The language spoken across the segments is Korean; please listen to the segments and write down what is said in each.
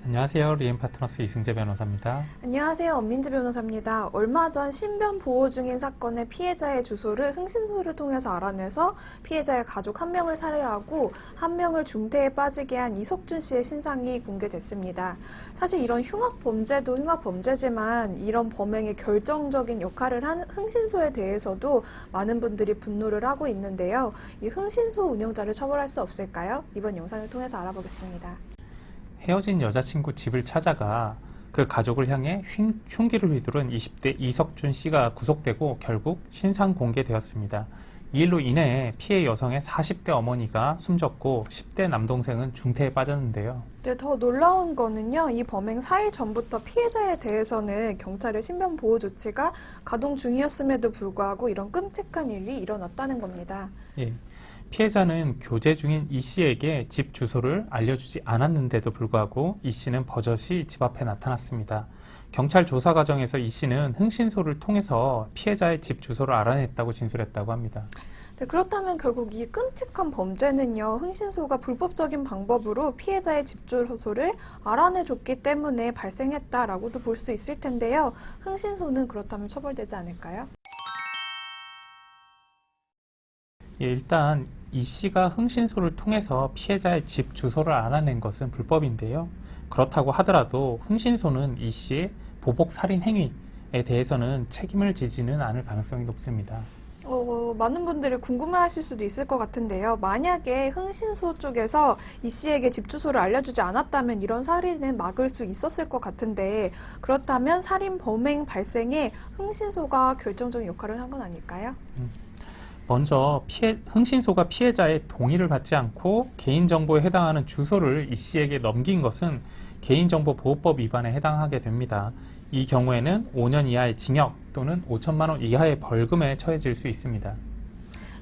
안녕하세요. 리엠파트너스 이승재 변호사입니다. 안녕하세요. 엄민지 변호사입니다. 얼마 전 신변 보호 중인 사건의 피해자의 주소를 흥신소를 통해서 알아내서 피해자의 가족 한 명을 살해하고 한 명을 중태에 빠지게 한 이석준 씨의 신상이 공개됐습니다. 사실 이런 흉악 범죄도 흉악 범죄지만 이런 범행에 결정적인 역할을 한 흥신소에 대해서도 많은 분들이 분노를 하고 있는데요. 이 흥신소 운영자를 처벌할 수 없을까요? 이번 영상을 통해서 알아보겠습니다. 헤어진 여자친구 집을 찾아가 그 가족을 향해 흉기를 휘두른 20대 이석준 씨가 구속되고 결국 신상 공개되었습니다. 이 일로 인해 피해 여성의 40대 어머니가 숨졌고 10대 남동생은 중태에 빠졌는데요. 네, 더 놀라운 거는요, 이 범행 4일 전부터 피해자에 대해서는 경찰의 신변 보호 조치가 가동 중이었음에도 불구하고 이런 끔찍한 일이 일어났다는 겁니다. 예. 피해자는 교제 중인 이 씨에게 집 주소를 알려주지 않았는데도 불구하고 이 씨는 버젓이 집 앞에 나타났습니다. 경찰 조사 과정에서 이 씨는 흥신소를 통해서 피해자의 집 주소를 알아냈다고 진술했다고 합니다. 네, 그렇다면 결국 이 끔찍한 범죄는요, 흥신소가 불법적인 방법으로 피해자의 집 주소를 알아내줬기 때문에 발생했다라고도 볼 수 있을 텐데요. 흥신소는 그렇다면 처벌되지 않을까요? 예, 일단 이 씨가 흥신소를 통해서 피해자의 집 주소를 알아낸 것은 불법인데요. 그렇다고 하더라도 흥신소는 이 씨의 보복 살인 행위에 대해서는 책임을 지지는 않을 가능성이 높습니다. 많은 분들이 궁금해하실 수도 있을 것 같은데요. 만약에 흥신소 쪽에서 이 씨에게 집 주소를 알려주지 않았다면 이런 살인은 막을 수 있었을 것 같은데, 그렇다면 살인 범행 발생에 흥신소가 결정적인 역할을 한 건 아닐까요? 먼저 흥신소가 피해자의 동의를 받지 않고 개인정보에 해당하는 주소를 이 씨에게 넘긴 것은 개인정보보호법 위반에 해당하게 됩니다. 이 경우에는 5년 이하의 징역 또는 5천만 원 이하의 벌금에 처해질 수 있습니다.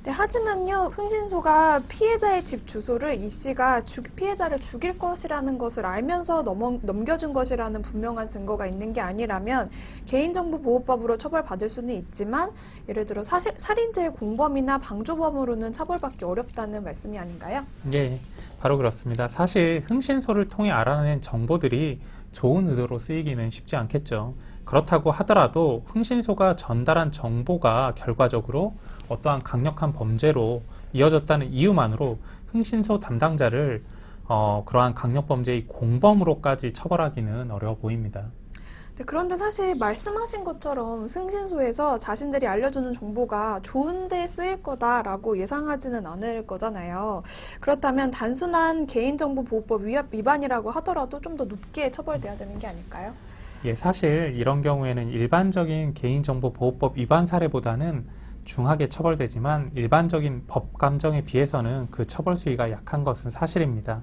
네, 하지만요, 흥신소가 피해자의 집 주소를 이 씨가 피해자를 죽일 것이라는 것을 알면서 넘겨준 것이라는 분명한 증거가 있는 게 아니라면 개인정보보호법으로 처벌받을 수는 있지만, 예를 들어 살인죄의 공범이나 방조범으로는 처벌받기 어렵다는 말씀이 아닌가요? 네, 바로 그렇습니다. 사실 흥신소를 통해 알아낸 정보들이 좋은 의도로 쓰이기는 쉽지 않겠죠. 그렇다고 하더라도 흥신소가 전달한 정보가 결과적으로 어떠한 강력한 범죄로 이어졌다는 이유만으로 흥신소 담당자를 그러한 강력범죄의 공범으로까지 처벌하기는 어려워 보입니다. 네, 그런데 사실 말씀하신 것처럼 흥신소에서 자신들이 알려주는 정보가 좋은 데 쓰일 거다라고 예상하지는 않을 거잖아요. 그렇다면 단순한 개인정보보호법 위반이라고 하더라도 좀 더 높게 처벌돼야 되는 게 아닐까요? 예, 사실 이런 경우에는 일반적인 개인정보보호법 위반 사례보다는 중하게 처벌되지만 일반적인 법 감정에 비해서는 그 처벌 수위가 약한 것은 사실입니다.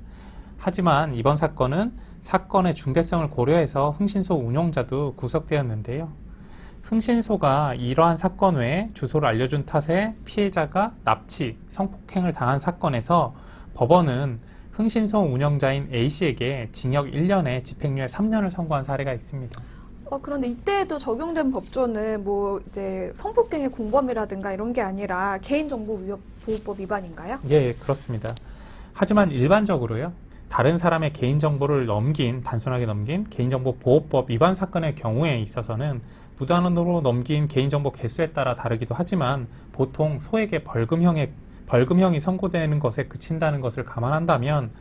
하지만 이번 사건은 사건의 중대성을 고려해서 흥신소 운영자도 구속되었는데요. 흥신소가 이러한 사건 외에 주소를 알려준 탓에 피해자가 납치, 성폭행을 당한 사건에서 법원은 흥신소 운영자인 A씨에게 징역 1년에 집행유예 3년을 선고한 사례가 있습니다. 그런데 이때에도 적용된 법조는 이제 성폭행의 공범이라든가 이런 게 아니라 개인정보보호법 위반인가요? 예, 그렇습니다. 하지만 일반적으로요, 다른 사람의 개인정보를 단순하게 넘긴 개인정보보호법 위반 사건의 경우에 있어서는 무단으로 넘긴 개인정보 개수에 따라 다르기도 하지만 보통 소액의 벌금형이 선고되는 것에 그친다는 것을 감안한다면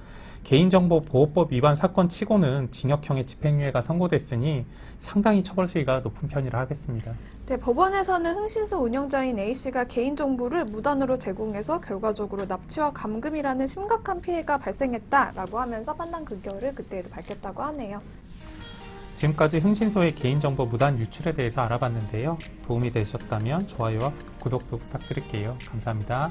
개인정보보호법 위반 사건 치고는 징역형의 집행유예가 선고됐으니 상당히 처벌 수위가 높은 편이라 하겠습니다. 네, 법원에서는 흥신소 운영자인 A씨가 개인정보를 무단으로 제공해서 결과적으로 납치와 감금이라는 심각한 피해가 발생했다라고 하면서 판단 근거를 그때에도 밝혔다고 하네요. 지금까지 흥신소의 개인정보 무단 유출에 대해서 알아봤는데요. 도움이 되셨다면 좋아요와 구독도 부탁드릴게요. 감사합니다.